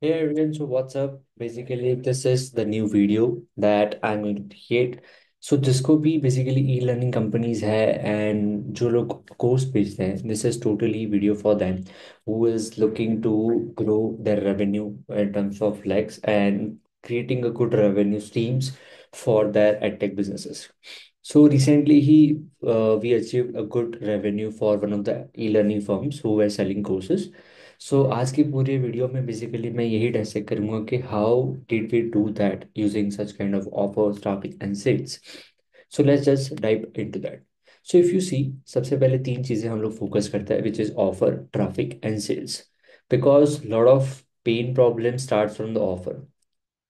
Hey everyone, so what's up? Basically, this is the new video that I'm going to create. So जिसको भी basically e-learning companies है and जो लोग course बेचते हैं, this is totally video for them who is looking to grow their revenue in terms of lakhs and creating a good revenue streams for their edtech businesses. So recently we achieved a good revenue for one of the e-learning firms who were selling courses. सो आज की पूरी video में basically मैं यही decide करूंगा कि how did we do that using such kind of offers traffic and sales. So let's just dive into that. So if you see, सबसे पहले तीन चीज़ें हम लोग फोकस करते हैं which is offer, traffic and sales. Because lot of pain problem start from the offer.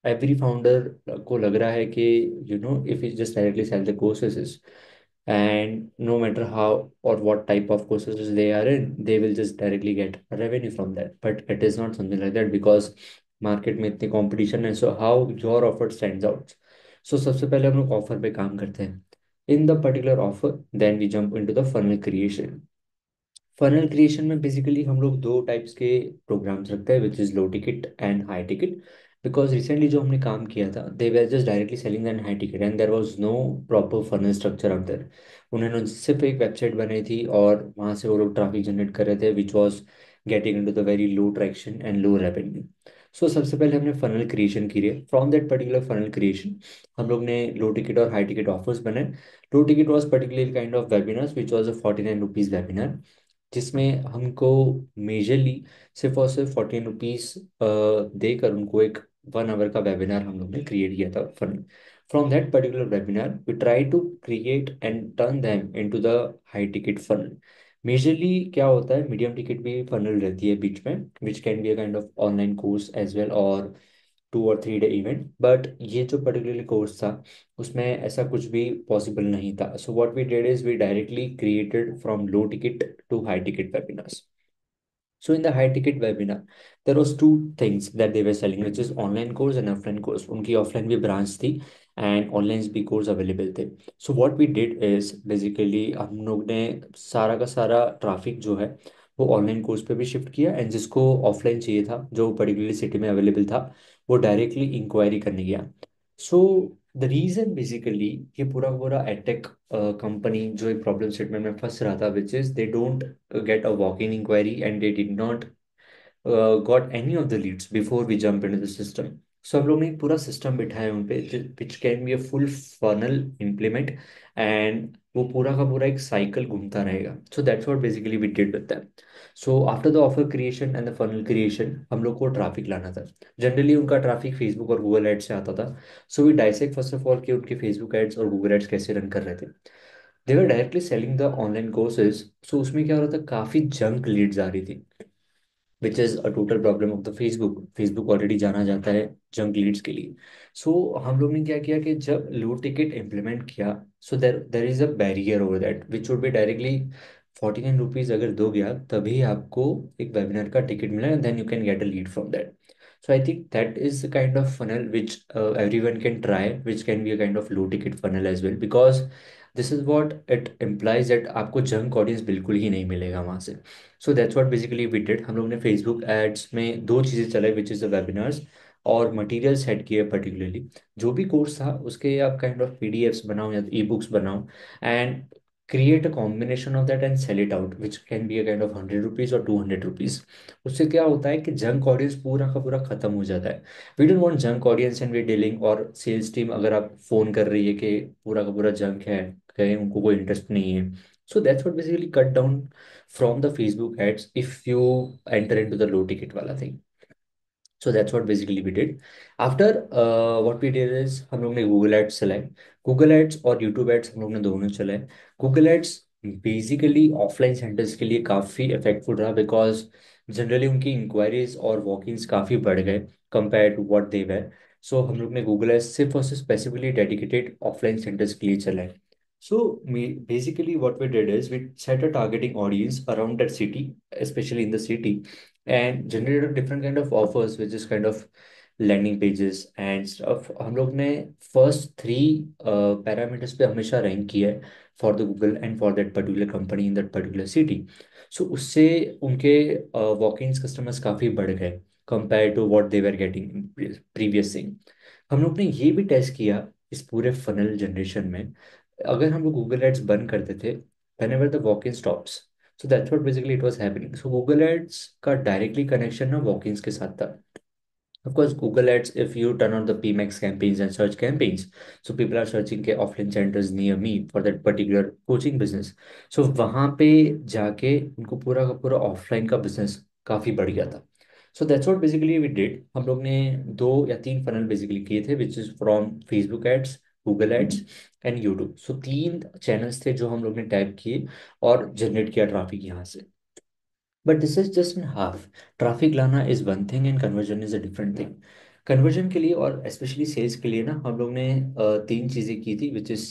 Every founder को लग रहा है कि if you just directly sell the courses and no matter how or what type of courses they are in, they will just directly get revenue from that, but it is not something like that because market में इतनी competition है. So how your offer stands out? So सबसे पहले हम लोग offer पे काम करते हैं. In the particular offer, then we jump into the funnel creation. Funnel creation में बेसिकली हम लोग दो टाइप्स के प्रोग्राम्स रखते हैं which is low ticket and high ticket. Because recently जो हमने काम किया था, they were just directly selling and high ticket and there was no proper funnel structure out there. उन्होंने सिर्फ एक वेबसाइट बनाई थी और वहाँ से वो लोग ट्रैफिक जनरेट कर रहे थे which was getting into the very low traction and low revenue. So सबसे पहले हमने फनल क्रिएशन की है. From that particular funnel creation हम लोग ने लो टिकट और हाई टिकट ऑफर्स बनाए. Low ticket was particularly kind of webinars which was a 49 rupees webinar, जिसमें हमको मेजरली सिर्फ और सिर्फ 14 रुपीज़ देकर उनको एक 1 आवर का वेबिनार हम लोग ने क्रिएट किया था fun. From that particular webinar we try to create and turn them into the high ticket funnel. Majorly क्या होता है, मीडियम टिकट भी फनल रहती है बीच में which can be a kind of online course as well और 2 और 3 डे इवेंट. बट ये जो पर्टिकुलरली कोर्स था उसमें ऐसा कुछ भी पॉसिबल नहीं था. So what we did is we directly created from low ticket to high ticket webinars. So in the high ticket webinar, there was two things that they were selling, which is online course and offline course. उनकी offline भी branch थी and online भी course available थे. So what we did is basically हम लोग ने सारा का सारा ट्रैफिक जो है वो ऑनलाइन कोर्स पे भी शिफ्ट किया एंड जिसको ऑफलाइन चाहिए था जो पर्टिकुलरली सिटी में अवेलेबल था वो डायरेक्टली इंक्वायरी करने गया. सो द रीजन बेसिकली, ये पूरा पूरा एडटेक कंपनी जो एक प्रॉब्लम स्टेटमेंट में फंस रहा था which is they don't get a walk-in inquiry and they did not got any of the leads before we jump into the system. So हम लोग ने एक पूरा सिस्टम बिठाया है उन पे which can be a full funnel implement and वो पूरा का पूरा एक साइकिल घूमता रहेगा. So that's what basically we did with that. So after the offer creation and the funnel creation हम लोग को ट्रैफिक लाना था. जनरली उनका ट्रैफिक फेसबुक और गूगल एड्स से आता था. So we dissect first of all कि उनके फेसबुक एड्स और गूगल एड्स कैसे रन कर रहे थे. They were directly selling the online courses. So उसमें क्या हो रहा था, काफ़ी जंक लीड्स आ रही थी which is a total problem of the Facebook. Facebook already जाना जाता है जंक लीड्स के लिए. सो हम लोग ने क्या किया कि जब लो टिकट इम्प्लीमेंट किया, so there there is a barrier over that which would be directly 49 rupees अगर दोगे आप तभी आपको एक वेबिनार का टिकट मिला and then you can get a lead from that. So I think that is the kind of funnel which everyone can try, which can be a kind of low ticket funnel as well, because this is what it implies that आपको junk audience बिल्कुल ही नहीं मिलेगा वहाँ से. So that's what basically we did. हम लोग ने Facebook ads में दो चीज़ें चलाई विच इज़ द वेबिनार्स और मटेरियल सेट किए. पर्टिकुलरली जो भी कोर्स था उसके आप काइंड ऑफ पीडीएफ्स बनाओ या ई बुक्स बनाओ and create a combination of that and sell it out which can be a kind of 100 rupees और 200 रुपीज़. उससे क्या होता है कि जंक ऑडियंस पूरा का पूरा खत्म हो जाता है. We don't want junk audience and we dealing और सेल्स टीम अगर आप फोन कर रही है कि पूरा का पूरा जंक है, कहीं उनको कोई इंटरेस्ट नहीं है. सो that's what basically cut down from the Facebook ads if you enter into the low ticket wala thing. So that's what basically we did. After what we did is हम लोग ने Google Ads चलाए. Google Ads और YouTube Ads हम लोग ने दोनों चलाए. Google Ads basically offline centres के लिए काफ़ी इफेक्टफुल रहा बिकॉज जनरली उनकी इंक्वायरीज और वॉक-इन्स काफ़ी बढ़ गए कंपेयर टू व्हाट दे वर. सो हम लोग ने गूगल एड्स सिर्फ और सिर्फ स्पेसिफिकली डेडिकेटेड ऑफलाइन सेंटर्स के लिए चलाए. So basically what we did is we set a targeting audience around that city, especially in the city, and generated different kind of offers, which is kind of landing pages and stuff. हम लोग ने first three parameters पे हमेशा rank किया है for the Google and for that particular company in that particular city. So उससे उनके walk in customers काफ़ी बढ़ गए compare to what they were getting previous thing. हम लोग ने ये भी टेस्ट किया इस पूरे फनल जनरेशन में, अगर हम लोग गूगल एड्स बंद करते थे whenever the walk-in stops, so that's what basically it was happening. So Google Ads का directly connection ना walk-ins के साथ था। Of course, Google Ads, if you turn on the PMAX campaigns and search campaigns, so people are searching के offline centers near me for that particular coaching business. So वहाँ पे जाके उनको पूरा का पूरा offline का business काफ़ी बढ़ गया था। So that's what basically we did. हम लोग ने 2 या 3 funnel basically किए थे, which is from Facebook ads, Google ads and YouTube. So 3 channels थे जो हम लोग ने टैप किए और जनरेट किया ट्रैफिक यहाँ से। But this is just in half. Traffic लाना is one thing and conversion is a different thing. Conversion के लिए और स्पेशली सेल्स के लिए ना हम लोग ने 3 चीज़ें की थी, विच is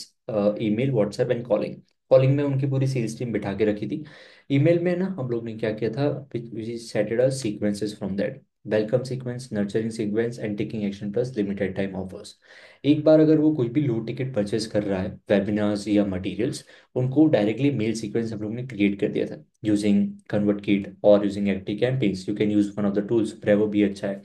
email, WhatsApp and calling. Calling में उनकी पूरी सेल्स टीम बिठा के रखी थी। ईमेल में ना हम लोग ने क्या किया था, we setted a sequences from that, welcome sequence, nurturing sequence and taking action plus limited time offers. एक बार अगर वो कोई भी लो टिकट परचेस कर रहा है, वेबिनार्स या मटेरियल्स, उनको डायरेक्टली मेल सीक्वेंस हम लोग ने क्रिएट कर दिया था यूजिंग ConvertKit और using active campaigns. You can use one of the tools, Brevo भी अच्छा है।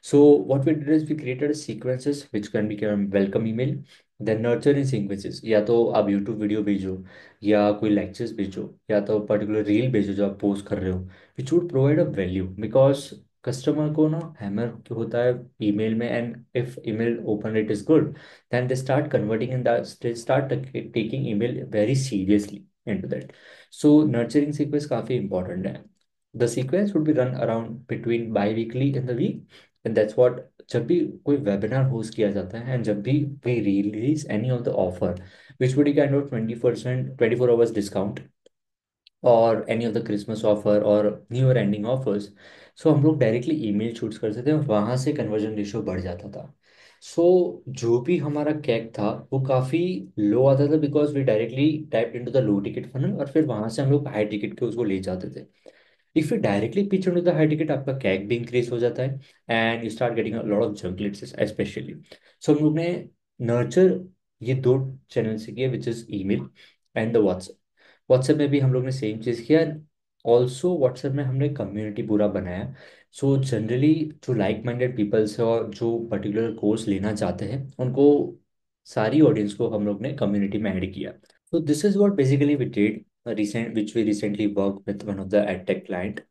So what we did is we created sequences which can become welcome email, then nurturing sequences, या तो आप यूट्यूब वीडियो भेजो या कोई लेक्चर्स भेजो या तो पर्टिकुलर रील भेजो जो आप पोस्ट कर रहे हो, which would provide a value, because customer को ना हैमर होता है ईमेल में, and if email open rate is good then they start converting in that, they start taking email very seriously into that. So nurturing sequence काफ़ी important है। The sequence would be run around between biweekly in the week, and that's what, जब भी कोई webinar host किया जाता है and जब भी we release any of the offer which would kind of 20% 24 hours discount और any of the Christmas offer और new year ending offers, so हम लोग डायरेक्टली ईमेल शूट्स करते थे और वहाँ से कन्वर्जन रेशियो बढ़ जाता था। सो जो भी हमारा कैक था वो काफ़ी लो आता था, because we directly type into the low ticket funnel और फिर वहाँ से हम लोग हाई टिकट के उसको ले जाते थे। If you directly pitch into the high ticket, आपका कैक भी इंक्रीज हो जाता है and you start getting a lot of junk leads specially. So हम लोग ने नर्चर ये 2 चैनल से किया, which is email and the WhatsApp. WhatsApp में भी हम लोग ने सेम चीज़ किया। ऑल्सो व्हाट्सएप में हमने कम्युनिटी पूरा बनाया। सो जनरली जो लाइक माइंडेड पीपल्स है और जो पर्टिकुलर कोर्स लेना चाहते हैं उनको, सारी ऑडियंस को हम लोग ने कम्युनिटी में ऐड किया। So this is what basically we did, which we recently worked with one of the edtech client.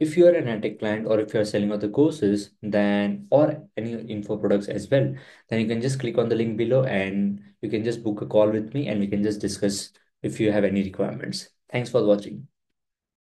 If you are an edtech client or if you are selling other courses, then or any info products as well, then you can just click on the link below and you can just book a call with me and we can just discuss if you have any requirements. Thanks for watching.